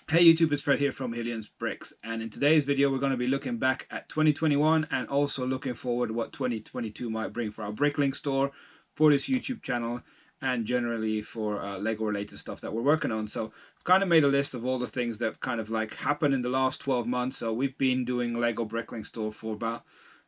Hey YouTube, it's Fred here from HilliansBricks, and in today's video we're going to be looking back at 2021 and also looking forward what 2022 might bring for our Bricklink store, for this YouTube channel, and generally for Lego related stuff that we're working on. So I've kind of made a list of all the things that kind of like happened in the last 12 months. So we've been doing Lego Bricklink store for about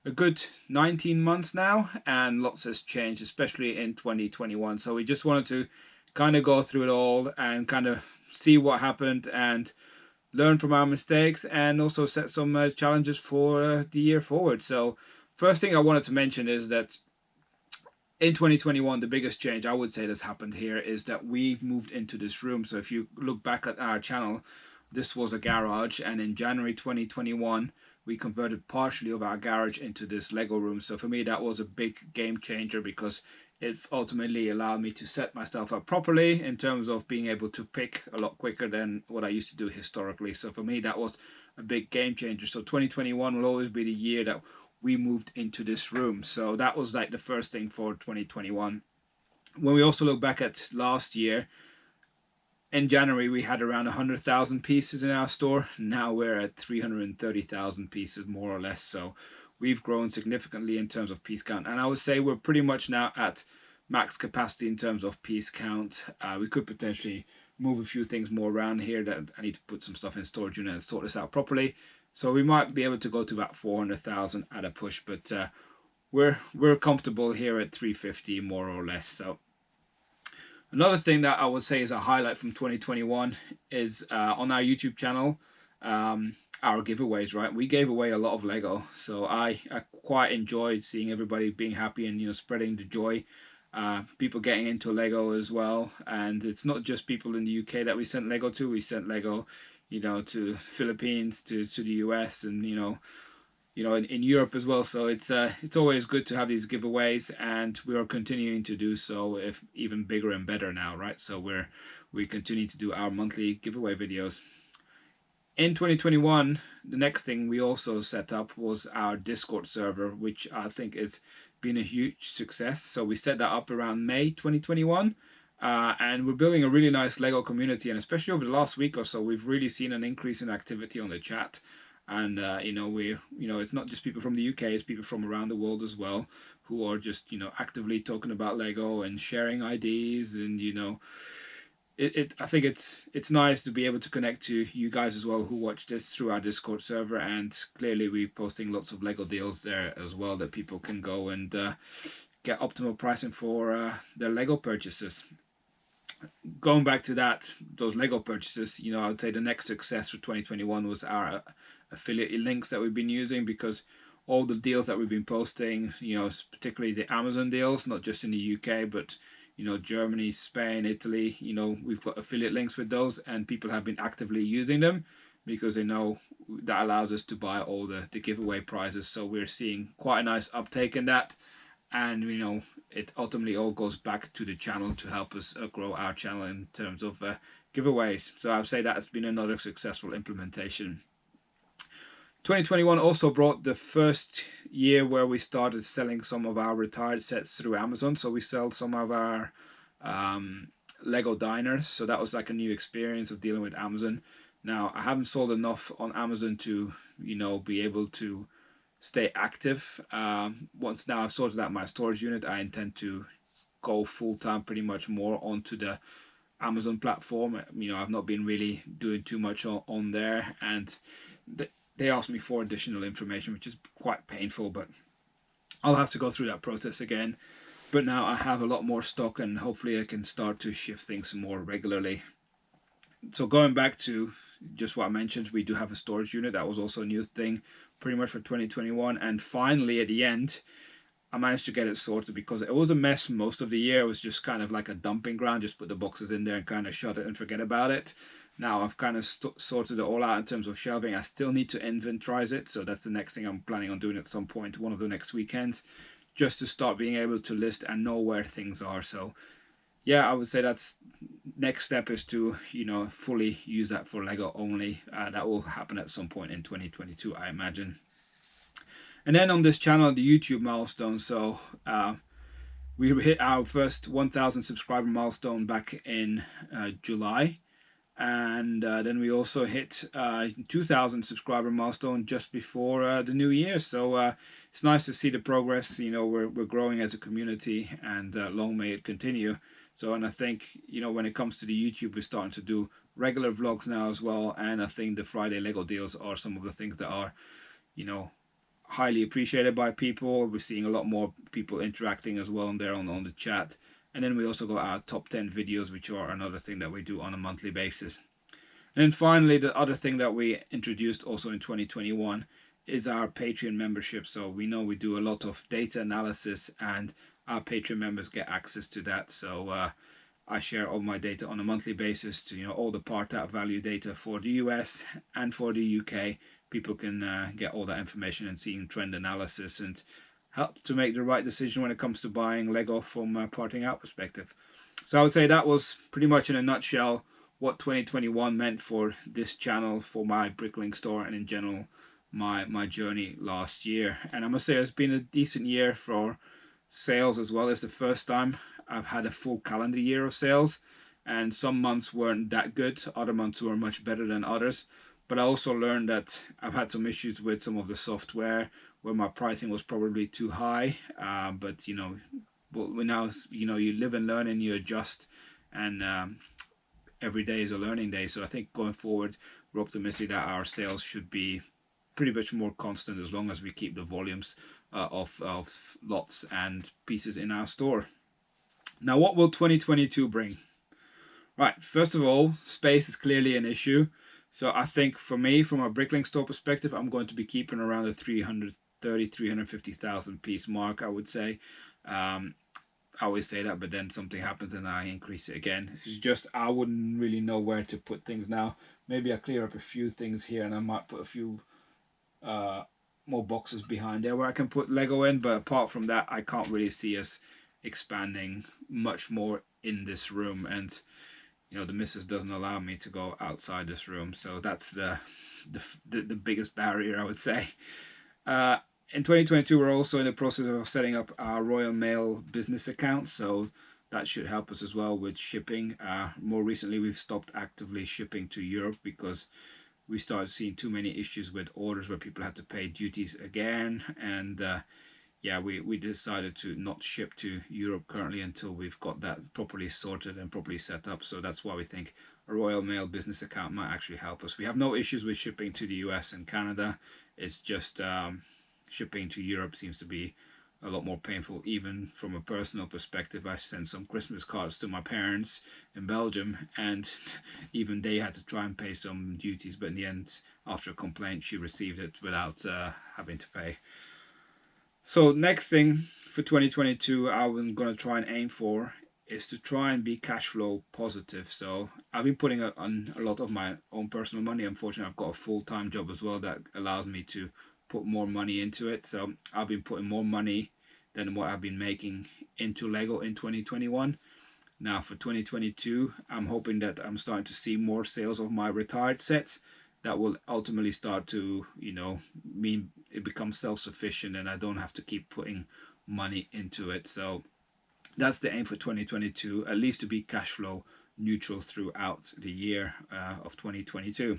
a good 19 months now, and lots has changed, especially in 2021. So we just wanted to kind of go through it all and kind of see what happened and learn from our mistakes, and also set some challenges for the year forward. So first thing I wanted to mention is that in 2021 the biggest change I would say that's happened here is that we moved into this room. So if you look back at our channel, this was a garage, and in January 2021 we converted partially of our garage into this Lego room. So for me that was a big game changer, because it ultimately allowed me to set myself up properly in terms of being able to pick a lot quicker than what I used to do historically. So for me that was a big game changer. So 2021 will always be the year that we moved into this room. So that was like the first thing for 2021. When we also look back at last year, in January we had around 100,000 pieces in our store. Now we're at 330,000 pieces, more or less. So we've grown significantly in terms of piece count, and I would say we're pretty much now at max capacity in terms of piece count. We could potentially move a few things more around here. That I need to put some stuff in storage unit and sort this out properly. So we might be able to go to about 400,000 at a push, but we're comfortable here at 350 more or less. So another thing that I would say is a highlight from 2021 is on our YouTube channel, our giveaways. Right, we gave away a lot of Lego, so I quite enjoyed seeing everybody being happy and spreading the joy. People getting into Lego as well, and it's not just people in the UK that we sent Lego to. We sent Lego, to Philippines, to the US, and in Europe as well. So it's always good to have these giveaways, and we are continuing to do so, if even bigger and better now, right? So we continue to do our monthly giveaway videos. In 2021, the next thing we also set up was our Discord server, which I think has been a huge success. So we set that up around May 2021. And we're building a really nice Lego community, and especially over the last week or so, we've really seen an increase in activity on the chat. And it's not just people from the UK; it's people from around the world as well, who are just actively talking about Lego and sharing ideas. And I think it's nice to be able to connect to you guys as well who watch this through our Discord server, and clearly we're posting lots of Lego deals there as well that people can go and get optimal pricing for their Lego purchases. Going back to those Lego purchases, I would say the next success for 2021 was our affiliate links that we've been using, because all the deals that we've been posting, particularly the Amazon deals, not just in the UK, but Germany, Spain, Italy, we've got affiliate links with those, and people have been actively using them because they know that allows us to buy all the giveaway prizes. So we're seeing quite a nice uptake in that, and it ultimately all goes back to the channel to help us grow our channel in terms of giveaways. So I would say that's been another successful implementation. 2021 also brought the first year where we started selling some of our retired sets through Amazon. So we sell some of our Lego diners. So that was like a new experience of dealing with Amazon. Now I haven't sold enough on Amazon to be able to stay active. Once now I've sorted out my storage unit, I intend to go full-time pretty much more onto the Amazon platform. I've not been really doing too much on there, and they asked me for additional information, which is quite painful, but I'll have to go through that process again. But now I have a lot more stock, and hopefully I can start to shift things more regularly. So going back to just what I mentioned, we do have a storage unit. That was also a new thing pretty much for 2021. And finally, at the end, I managed to get it sorted, because it was a mess most of the year. It was just kind of like a dumping ground. Just put the boxes in there and kind of shut it and forget about it. Now I've kind of sorted it all out in terms of shelving. I still need to inventorize it. So that's the next thing I'm planning on doing at some point, one of the next weekends, just to start being able to list and know where things are. So yeah, I would say that's next step, is to fully use that for Lego only. That will happen at some point in 2022, I imagine. And then on this channel, the YouTube milestone. So we hit our first 1,000 subscriber milestone back in July. And then we also hit 2,000 subscriber milestone just before the new year. So it's nice to see the progress. You know, we're growing as a community, and long may it continue. So, and I think, you know, when it comes to the YouTube, we're starting to do regular vlogs now as well. And I think the Friday Lego deals are some of the things that are, you know, highly appreciated by people. We're seeing a lot more people interacting as well on there on the chat. And then we also got our top 10 videos, which are another thing that we do on a monthly basis. And then finally, the other thing that we introduced also in 2021 is our Patreon membership. So we know we do a lot of data analysis, and our Patreon members get access to that. So I share all my data on a monthly basis to, you know, all the part out value data for the US and for the UK. People can get all that information and seeing trend analysis and help to make the right decision when it comes to buying Lego from a parting out perspective. So I would say that was pretty much in a nutshell what 2021 meant for this channel, for my Bricklink store, and in general my journey last year. And I must say it's been a decent year for sales as well. It's the first time I've had a full calendar year of sales, and some months weren't that good, other months were much better than others. But I also learned that I've had some issues with some of the software where my pricing was probably too high. But you know, we now, you know, you live and learn and you adjust, and every day is a learning day. So I think going forward, we're optimistic that our sales should be pretty much more constant as long as we keep the volumes of lots and pieces in our store. Now, what will 2022 bring? Right, first of all, space is clearly an issue. So I think for me, from a Bricklink store perspective, I'm going to be keeping around the 350,000 piece mark, I would say. I always say that, but then something happens and I increase it again. It's just I wouldn't really know where to put things now. Maybe I clear up a few things here, and I might put a few more boxes behind there where I can put Lego in. But apart from that, I can't really see us expanding much more in this room. And you know, the missus doesn't allow me to go outside this room, so that's the biggest barrier, I would say. In 2022, we're also in the process of setting up our Royal Mail business account, so that should help us as well with shipping. More recently, we've stopped actively shipping to Europe because we started seeing too many issues with orders where people had to pay duties again, and yeah, we decided to not ship to Europe currently until we've got that properly sorted and properly set up. So that's why we think a Royal Mail business account might actually help us. We have no issues with shipping to the US and Canada. It's just shipping to Europe seems to be a lot more painful. Even from a personal perspective, I sent some Christmas cards to my parents in Belgium, and even they had to try and pay some duties. But in the end, after a complaint, she received it without having to pay. So next thing for 2022, I'm going to try and aim for is to try and be cash flow positive. So I've been putting on a lot of my own personal money. Unfortunately, I've got a full-time job as well that allows me to put more money into it. So I've been putting more money than what I've been making into Lego in 2021. Now for 2022, I'm hoping that I'm starting to see more sales of my retired sets. That will ultimately start to, you know, mean it becomes self-sufficient and I don't have to keep putting money into it. So that's the aim for 2022, at least to be cash flow neutral throughout the year of 2022.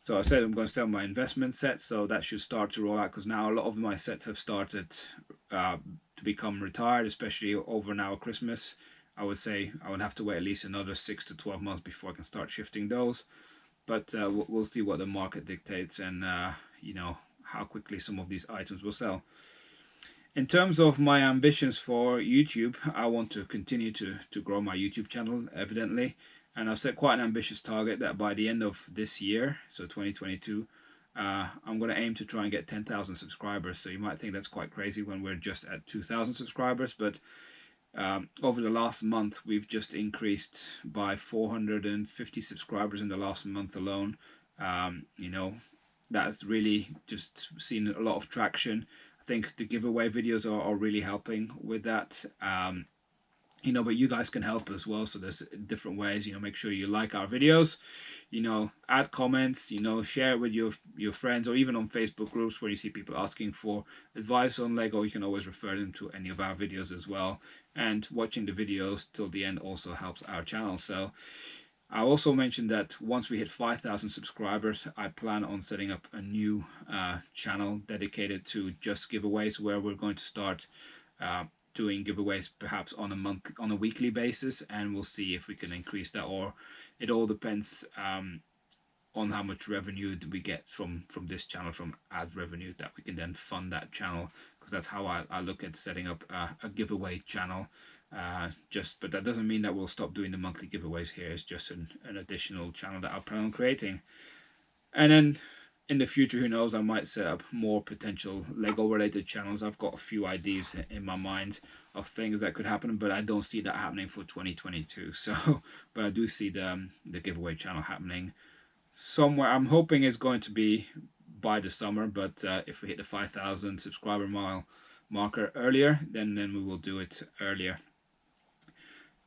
So I said I'm going to sell my investment sets, so that should start to roll out, because now a lot of my sets have started to become retired, especially over now Christmas. I would say I would have to wait at least another 6 to 12 months before I can start shifting those. But we'll see what the market dictates and you know, how quickly some of these items will sell. In terms of my ambitions for YouTube, I want to continue to grow my YouTube channel, evidently. And I've set quite an ambitious target that by the end of this year, so 2022, I'm going to aim to try and get 10,000 subscribers. So you might think that's quite crazy when we're just at 2,000 subscribers, but over the last month, we've just increased by 450 subscribers in the last month alone. You know, that's really just seen a lot of traction. I think the giveaway videos are really helping with that. You know, but you guys can help as well. So there's different ways. You know, make sure you like our videos. You know, add comments. You know, share it with your friends, or even on Facebook groups where you see people asking for advice on Lego. You can always refer them to any of our videos as well. And watching the videos till the end also helps our channel. So I also mentioned that once we hit 5,000 subscribers, I plan on setting up a new channel dedicated to just giveaways, where we're going to start doing giveaways perhaps on a weekly basis, and we'll see if we can increase that, or it all depends on how much revenue do we get from this channel, from ad revenue, that we can then fund that channel, because that's how I look at setting up a giveaway channel. But that doesn't mean that we'll stop doing the monthly giveaways here. It's just an additional channel that I plan on creating. And then in the future, who knows, I might set up more potential Lego related channels. I've got a few ideas in my mind of things that could happen, but I don't see that happening for 2022. So, but I do see the giveaway channel happening somewhere. I'm hoping it's going to be by the summer, but if we hit the 5,000 subscriber marker earlier, then we will do it earlier.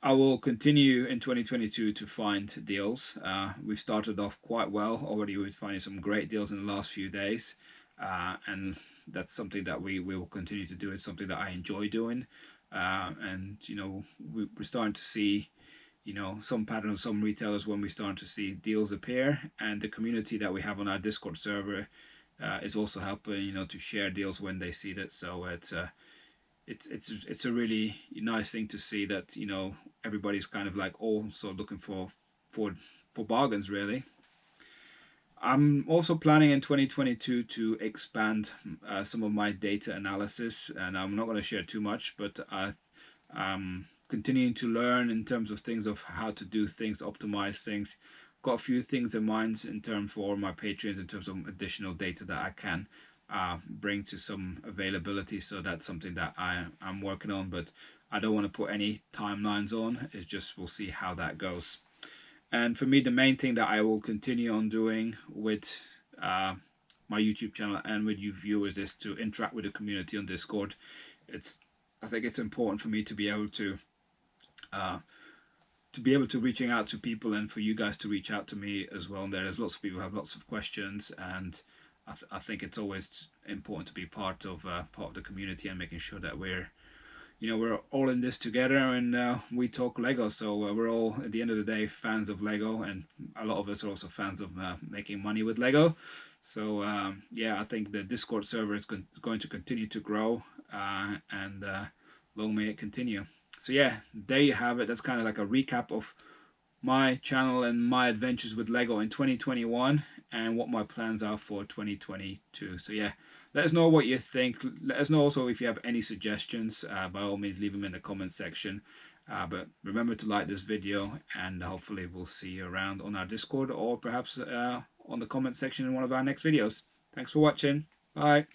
I will continue in 2022 to find deals. We've started off quite well already with finding some great deals in the last few days, and that's something that we will continue to do. It's something that I enjoy doing, and you know, we're starting to see, you know, some patterns, some retailers, when we start to see deals appear, and the community that we have on our Discord server is also helping, you know, to share deals when they see that. So it's a really nice thing to see that, you know, everybody's kind of like also looking for bargains, really. I'm also planning in 2022 to expand some of my data analysis, and I'm not going to share too much, but I'm continuing to learn in terms of things of how to do things, optimize things. Got a few things in mind in terms for my Patreons, in terms of additional data that I can bring to some availability. So that's something that I'm working on, but I don't want to put any timelines on. It's just, we'll see how that goes. And for me, the main thing that I will continue on doing with my YouTube channel and with you viewers is to interact with the community on Discord. I think it's important for me to be able to reaching out to people, and for you guys to reach out to me as well. And there's lots of people who have lots of questions, and I think it's always important to be part of the community, and making sure that we're all in this together, and we talk Lego. So we're all, at the end of the day, fans of Lego, and a lot of us are also fans of making money with Lego. So yeah, I think the Discord server is going to continue to grow, and long may it continue. So yeah, there you have it. That's kind of like a recap of my channel and my adventures with Lego in 2021, and what my plans are for 2022. So yeah, let us know what you think. Let us know also if you have any suggestions. By all means, leave them in the comment section. But remember to like this video, and hopefully we'll see you around on our Discord, or perhaps on the comment section in one of our next videos. Thanks for watching. Bye.